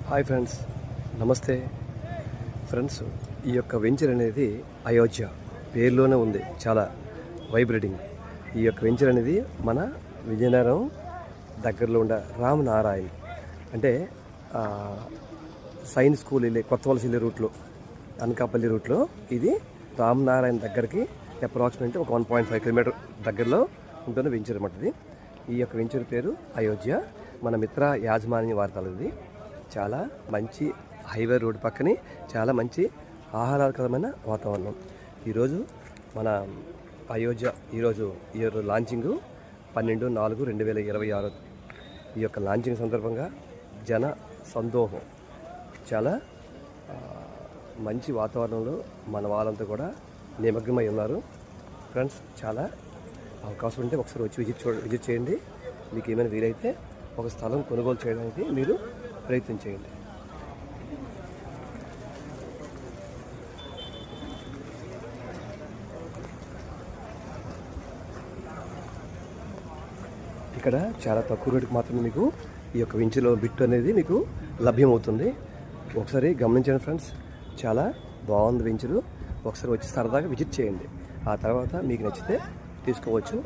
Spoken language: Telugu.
హాయ్ ఫ్రెండ్స్, నమస్తే ఫ్రెండ్స్. ఈ యొక్క వెంచర్ అనేది అయోధ్య పేరులోనే ఉంది, చాలా వైబ్రేటింగ్. ఈ యొక్క వెంచర్ అనేది మన విజయనగరం దగ్గరలో ఉండే రామనారాయణ అంటే సైన్స్ స్కూల్ వెళ్ళే కొత్త వలస వెళ్ళే రూట్లో, అనకాపల్లి రూట్లో ఇది రామనారాయణ దగ్గరికి అప్రాక్సిమేట్లీ ఒక 1.5 కిలోమీటర్ దగ్గరలో ఉంటుంది వెంచర్ అన్నమాట. ఇది ఈ యొక్క వెంచర్ పేరు అయోధ్య. మన మిత్ర యాజమాన్య వార్తలది. చాలా మంచి హైవే రోడ్ పక్కనే చాలా మంచి ఆహ్లాదకరమైన వాతావరణం. ఈరోజు మన అయోధ్య ఈరోజు లాంచింగు 12/4/2026. ఈ యొక్క లాంచింగ్ సందర్భంగా జన సందోహం, చాలా మంచి వాతావరణంలో మన వాళ్ళంతా కూడా నిమగ్నమై ఉన్నారు. ఫ్రెండ్స్, చాలా అవకాశం ఉంటే ఒకసారి వచ్చి విజిట్ చేయండి. మీకు ఏమైనా వీలైతే ఒక స్థలం కొనుగోలు చేయడానికి మీరు ప్రయత్నం చేయండి. ఇక్కడ చాలా తక్కువ రేటుకి మాత్రమే మీకు ఈ యొక్క వెంచర్లో బిట్ అనేది మీకు లభ్యమవుతుంది. ఒకసారి గమనించండి ఫ్రెండ్స్, చాలా బాగుంది వెంచరు. ఒకసారి వచ్చి సరదాగా విజిట్ చేయండి. ఆ తర్వాత మీకు నచ్చితే తీసుకోవచ్చు.